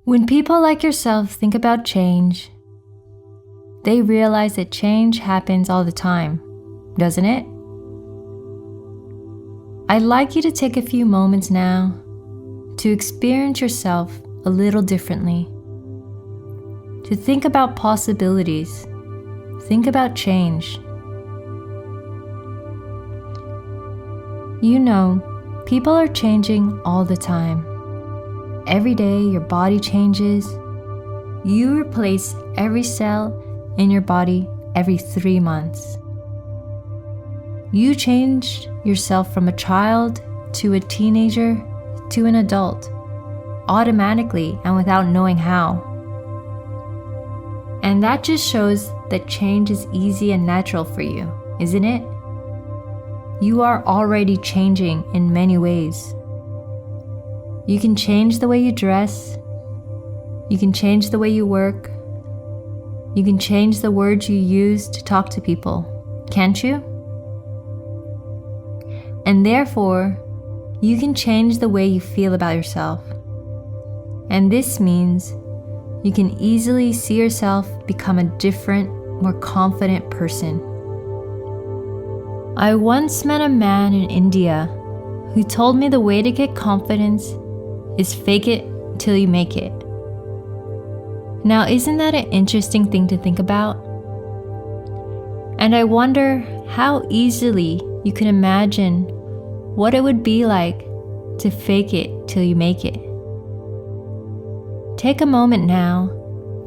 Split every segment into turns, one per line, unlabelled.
When people like yourself think about change, they realize that change happens all the time, doesn't it? I'd like you to take a few moments now to experience yourself a little differently, to think about possibilities, think about change. You know, people are changing all the time. Every day your body changes. You replace every cell in your body every 3 months. You changed yourself from a child to a teenager to an adult, automatically and without knowing how. And that just shows that change is easy and natural for you, isn't it? You are already changing in many ways. You can change the way you dress. You can change the way you work. You can change the words you use to talk to people, can't you? And therefore, you can change the way you feel about yourself. And this means you can easily see yourself become a different, more confident person. I once met a man in India who told me the way to get confidence is fake it till you make it. Now, isn't that an interesting thing to think about? And I wonder how easily you can imagine what it would be like to fake it till you make it. Take a moment now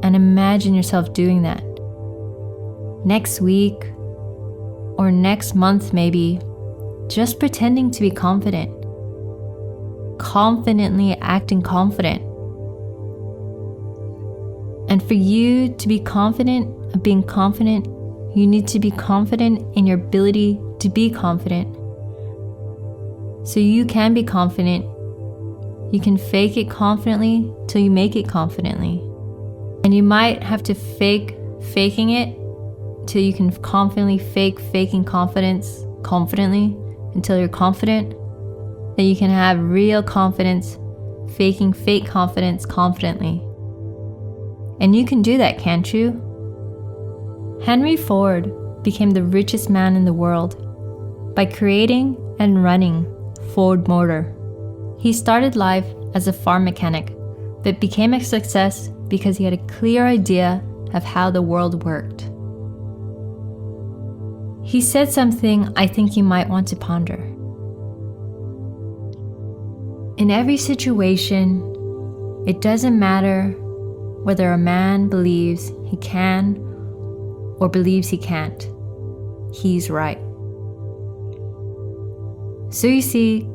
and imagine yourself doing that. Next week or next month maybe, just pretending to be confident. Confidently acting confident. And for you to be confident of being confident, you need to be confident in your ability to be confident. So you can be confident. You can fake it confidently till you make it confidently. And you might have to fake faking it till you can confidently fake faking confidence confidently until you're confident. Then you can have real confidence, faking fake confidence confidently. And you can do that, can't you? Henry Ford became the richest man in the world by creating and running Ford Motor. He started life as a farm mechanic, but became a success because he had a clear idea of how the world worked. He said something I think you might want to ponder. In every situation, it doesn't matter whether a man believes he can or believes he can't. He's right. So you see,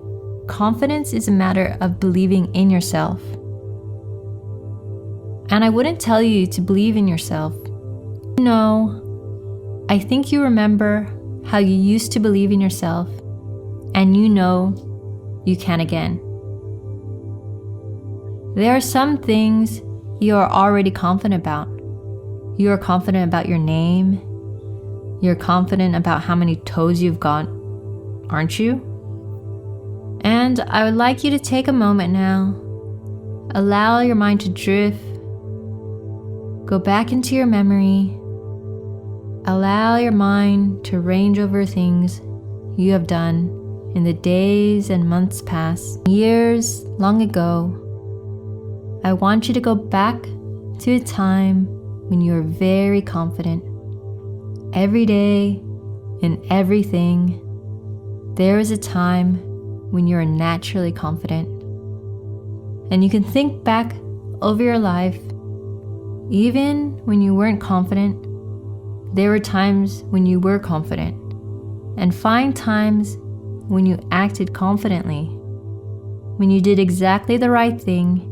confidence is a matter of believing in yourself. And I wouldn't tell you to believe in yourself. No, I think you remember how you used to believe in yourself, and you know you can again. There are some things you are already confident about. You are confident about your name. You're confident about how many toes you've got, aren't you? And I would like you to take a moment now. Allow your mind to drift. Go back into your memory. Allow your mind to range over things you have done in the days and months past, years long ago. I want you to go back to a time when you were very confident. Every day, in everything, there was a time when you were naturally confident. And you can think back over your life, even when you weren't confident, there were times when you were confident, and find times when you acted confidently, when you did exactly the right thing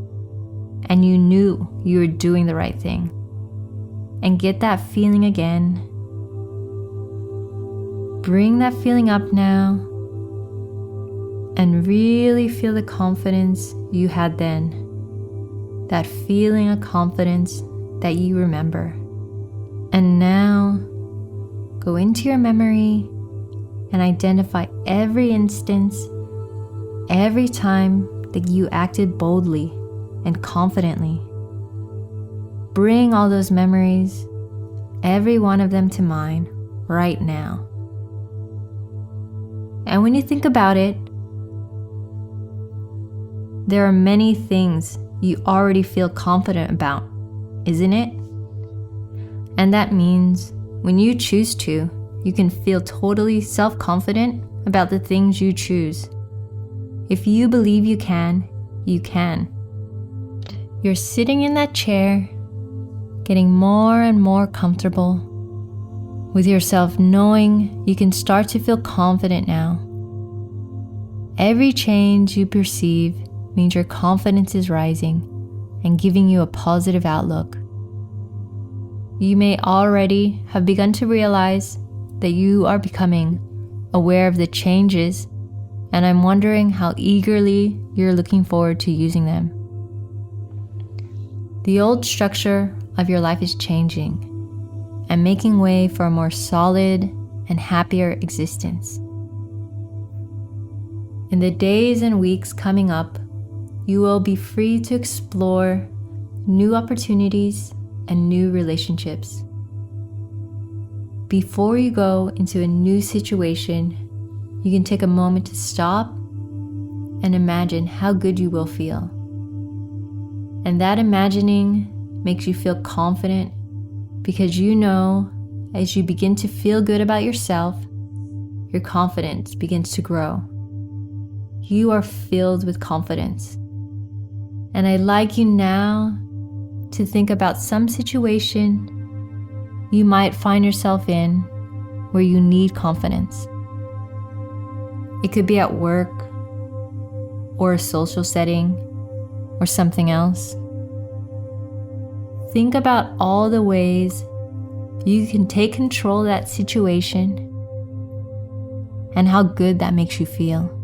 and you knew you were doing the right thing. And get that feeling again. Bring that feeling up now and really feel the confidence you had then. That feeling of confidence that you remember. And now, go into your memory and identify every instance, every time that you acted boldly and confidently bring all those memories, every one of them, to mind right now. And when you think about it, there are many things you already feel confident about, isn't it? And that means when you choose to, you can feel totally self-confident about the things you choose. If you believe you can, you can. You're sitting in that chair, getting more and more comfortable with yourself, knowing you can start to feel confident now. Every change you perceive means your confidence is rising and giving you a positive outlook. You may already have begun to realize that you are becoming aware of the changes, and I'm wondering how eagerly you're looking forward to using them. The old structure of your life is changing and making way for a more solid and happier existence. In the days and weeks coming up, you will be free to explore new opportunities and new relationships. Before you go into a new situation, you can take a moment to stop and imagine how good you will feel. And that imagining makes you feel confident because you know as you begin to feel good about yourself, your confidence begins to grow. You are filled with confidence. And I'd like you now to think about some situation you might find yourself in where you need confidence. It could be at work or a social setting or something else. Think about all the ways you can take control of that situation and how good that makes you feel.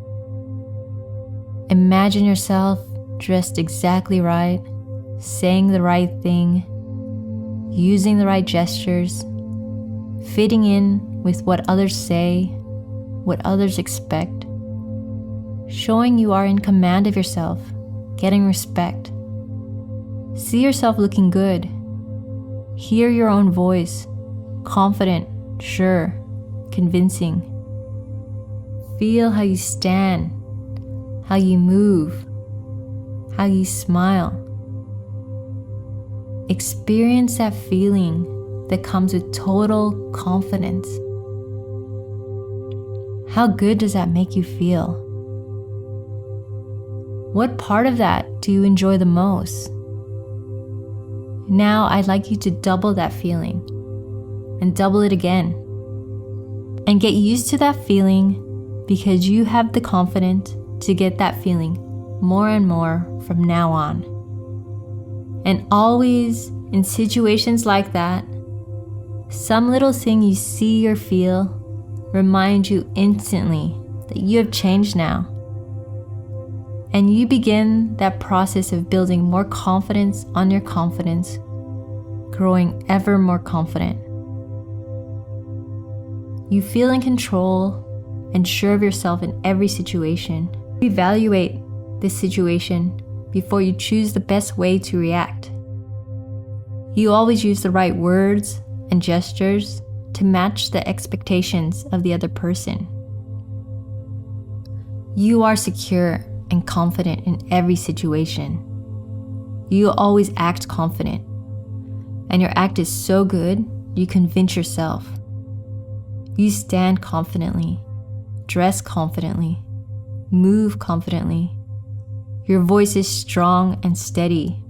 Imagine yourself dressed exactly right, saying the right thing, using the right gestures, fitting in with what others say, what others expect, showing you are in command of yourself, getting respect. See yourself looking good. Hear your own voice, confident, sure, convincing. Feel how you stand, how you move, how you smile. Experience that feeling that comes with total confidence. How good does that make you feel? What part of that do you enjoy the most? Now I'd like you to double that feeling and double it again. And get used to that feeling because you have the confidence to get that feeling more and more from now on. And always in situations like that, some little thing you see or feel reminds you instantly that you have changed now. And you begin that process of building more confidence on your confidence, growing ever more confident. You feel in control and sure of yourself in every situation. Evaluate this situation before you choose the best way to react. You always use the right words and gestures to match the expectations of the other person. You are secure and confident in every situation. You always act confident, and your act is so good you convince yourself. You stand confidently, dress confidently, move confidently. Your voice is strong and steady.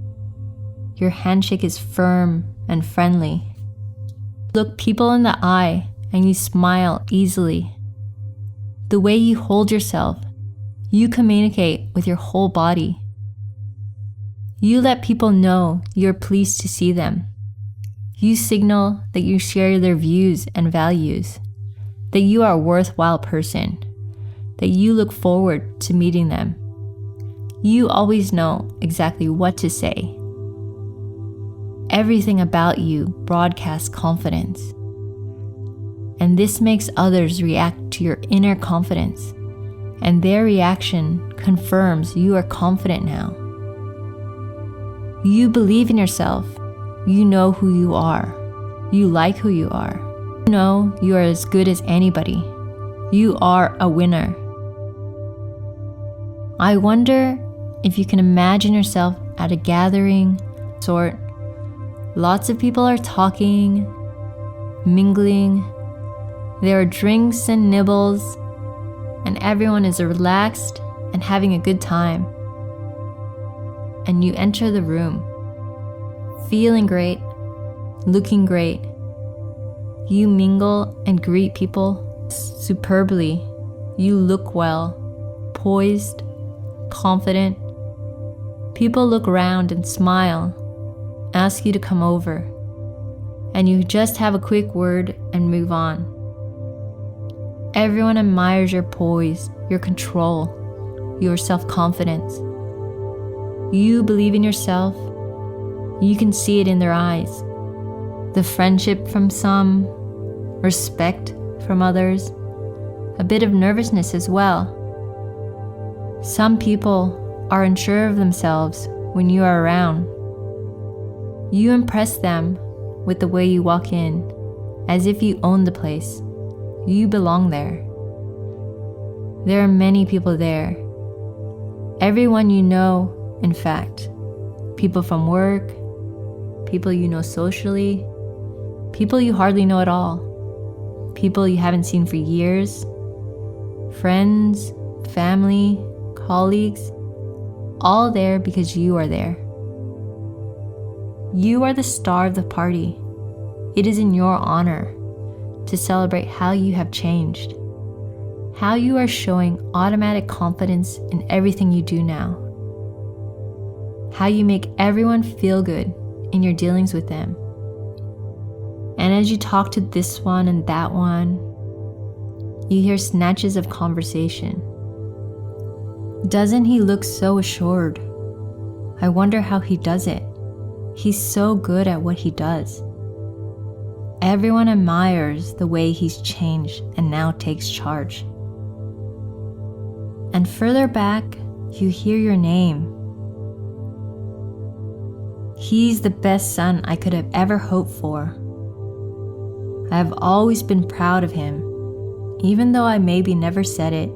Your handshake is firm and friendly. Look people in the eye and you smile easily. The way you hold yourself, you communicate with your whole body. You let people know you're pleased to see them. You signal that you share their views and values, that you are a worthwhile person, that you look forward to meeting them. You always know exactly what to say. Everything about you broadcasts confidence. And this makes others react to your inner confidence, and their reaction confirms you are confident now. You believe in yourself, You know who you are. You like who you are. You know you are as good as anybody. You are a winner. I wonder if you can imagine yourself at a gathering sort. Lots of people are talking, mingling. There are drinks and nibbles, and everyone is relaxed and having a good time. And you enter the room, feeling great, looking great. You mingle and greet people superbly. You look well, poised, confident. People look around and smile, ask you to come over, and you just have a quick word and move on. Everyone admires your poise, your control, your self-confidence. You believe in yourself. You can see it in their eyes. The friendship from some, respect from others, a bit of nervousness as well. Some people are unsure of themselves when you are around. You impress them with the way you walk in, as if you own the place. You belong there. There are many people there. Everyone you know, in fact. People from work, people you know socially, people you hardly know at all, people you haven't seen for years, friends, family, colleagues, all there because you are there. You are the star of the party. It is in your honor to celebrate how you have changed, how you are showing automatic confidence in everything you do now, how you make everyone feel good in your dealings with them. And as you talk to this one and that one, you hear snatches of conversation. Doesn't he look so assured? I wonder how he does it. He's so good at what he does. Everyone admires the way he's changed and now takes charge. And further back, you hear your name. He's the best son I could have ever hoped for. I have always been proud of him, even though I maybe never said it.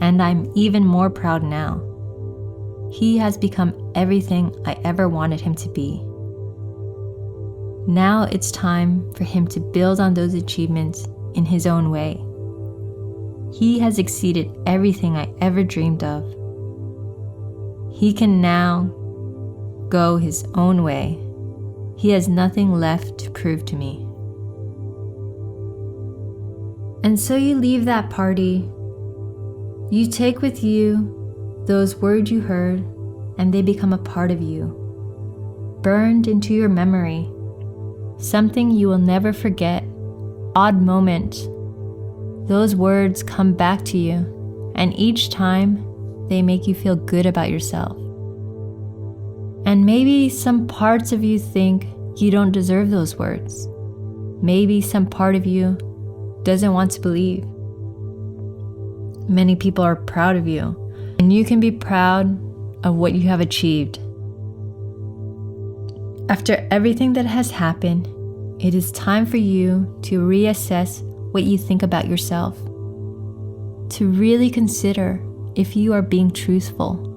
And I'm even more proud now. He has become everything I ever wanted him to be. Now it's time for him to build on those achievements in his own way. He has exceeded everything I ever dreamed of. He can now go his own way. He has nothing left to prove to me. And so you leave that party. You take with you those words you heard, and they become a part of you, burned into your memory, something you will never forget. Odd moment. Those words come back to you, and each time they make you feel good about yourself. And maybe some parts of you think you don't deserve those words. Maybe some part of you doesn't want to believe. Many people are proud of you, and you can be proud of what you have achieved. After everything that has happened, it is time for you to reassess what you think about yourself, to really consider if you are being truthful,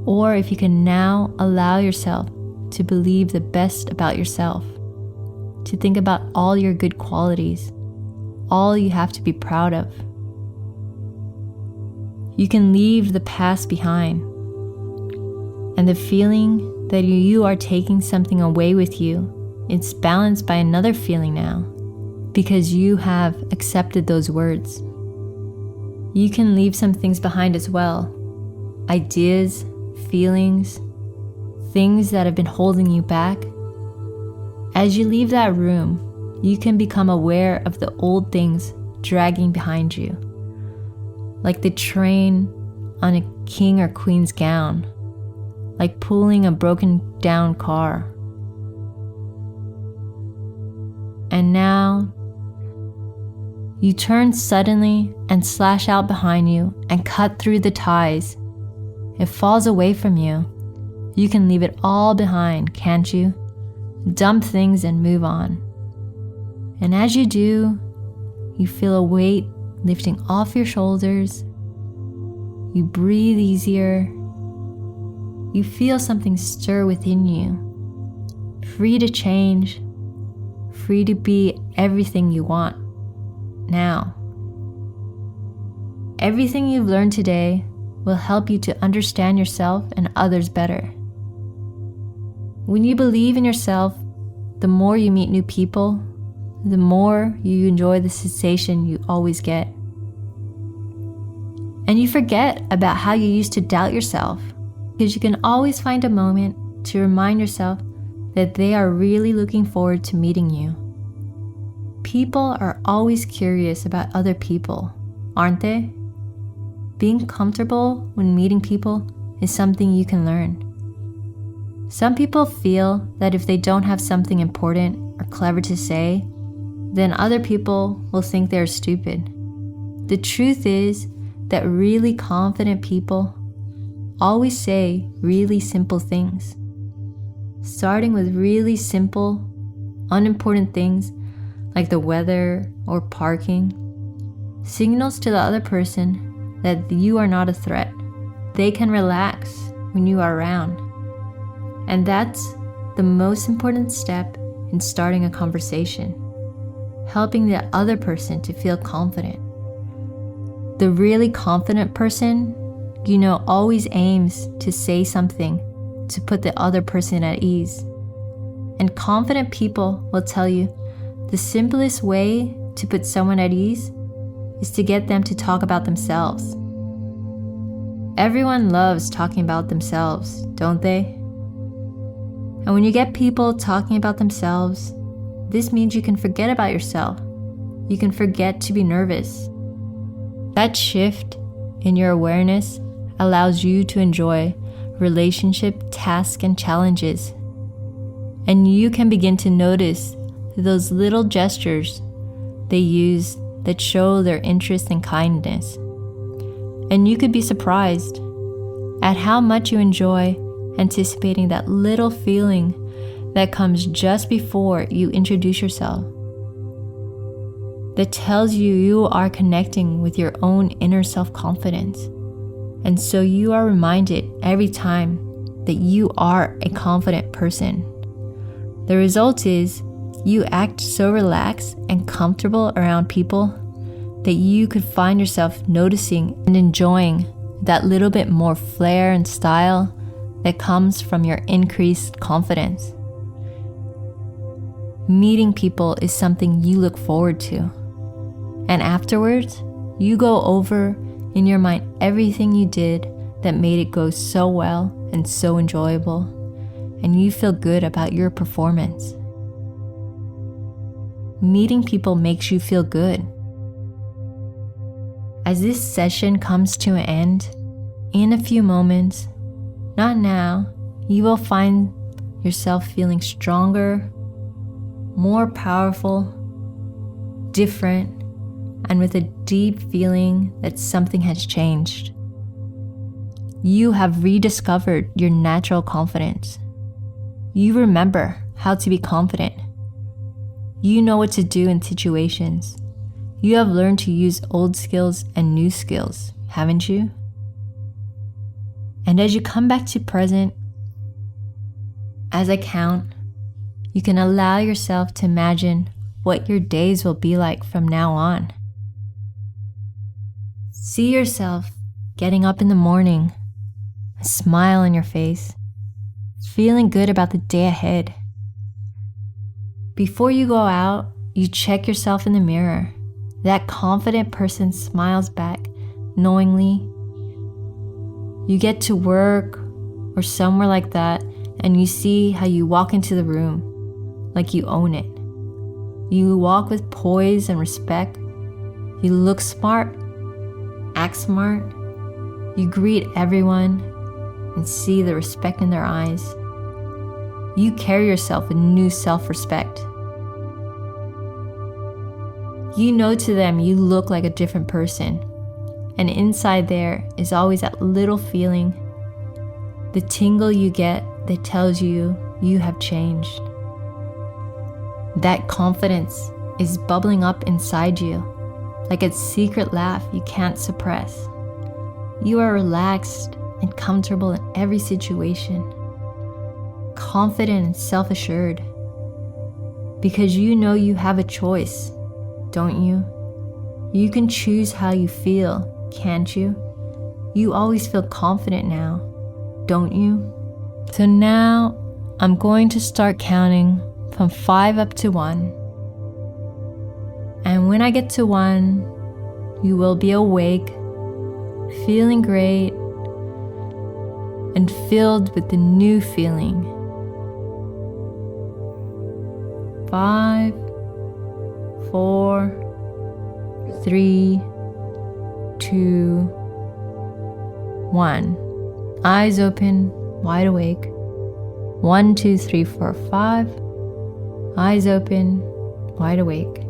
or if you can now allow yourself to believe the best about yourself, to think about all your good qualities, all you have to be proud of. You can leave the past behind, and the feeling that you are taking something away with you, it's balanced by another feeling now, because you have accepted those words. You can leave some things behind as well, ideas, feelings, things that have been holding you back. As you leave that room, you can become aware of the old things dragging behind you, like the train on a king or queen's gown, like pulling a broken down car. And now, you turn suddenly and slash out behind you and cut through the ties. It falls away from you. You can leave it all behind, can't you? dump things and move on. And as you do, you feel a weight lifting off your shoulders. You breathe easier. You feel something stir within you, free to change, free to be everything you want now. Everything you've learned today will help you to understand yourself and others better. When you believe in yourself, the more you meet new people, the more you enjoy the sensation you always get. And you forget about how you used to doubt yourself, because you can always find a moment to remind yourself that they are really looking forward to meeting you. People are always curious about other people, aren't they? Being comfortable when meeting people is something you can learn. Some people feel that if they don't have something important or clever to say, then other people will think they're stupid. The truth is that really confident people always say really simple things. Starting with really simple, unimportant things like the weather or parking signals to the other person that you are not a threat. They can relax when you are around. And that's the most important step in starting a conversation, helping the other person to feel confident. The really confident person, always aims to say something to put the other person at ease. And confident people will tell you the simplest way to put someone at ease is to get them to talk about themselves. Everyone loves talking about themselves, don't they? And when you get people talking about themselves, this means you can forget about yourself. You can forget to be nervous. That shift in your awareness allows you to enjoy relationship, tasks, and challenges. And you can begin to notice those little gestures they use that show their interest and kindness. And you could be surprised at how much you enjoy anticipating that little feeling that comes just before you introduce yourself, that tells you are connecting with your own inner self-confidence. And so you are reminded every time that you are a confident person. The result is you act so relaxed and comfortable around people that you could find yourself noticing and enjoying that little bit more flair and style that comes from your increased confidence. Meeting people is something you look forward to. And afterwards, you go over in your mind everything you did that made it go so well and so enjoyable, and you feel good about your performance. Meeting people makes you feel good. As this session comes to an end, in a few moments, not now, you will find yourself feeling stronger, more powerful, different, and with a deep feeling that something has changed. You have rediscovered your natural confidence. You remember how to be confident. You know what to do in situations. You have learned to use old skills and new skills, haven't you? And as you come back to present, as I count, you can allow yourself to imagine what your days will be like from now on. See yourself getting up in the morning, a smile on your face, feeling good about the day ahead. Before you go out, you check yourself in the mirror. That confident person smiles back knowingly. You get to work or somewhere like that, and you see how you walk into the room like you own it. You walk with poise and respect. You look smart, act smart. You greet everyone and see the respect in their eyes. You carry yourself with new self-respect. You know to them you look like a different person, and inside there is always that little feeling, the tingle you get that tells you you have changed. That confidence is bubbling up inside you, like a secret laugh you can't suppress. You are relaxed and comfortable in every situation, confident and self-assured, because you know you have a choice, don't you? You can choose how you feel, can't you? You always feel confident now, don't you? So now I'm going to start counting from 5 up to 1. And when I get to 1, you will be awake, feeling great, and filled with the new feeling. 5, 4, 3, 2, 1. Eyes open, wide awake. 1, 2, 3, 4, 5. Eyes open, wide awake.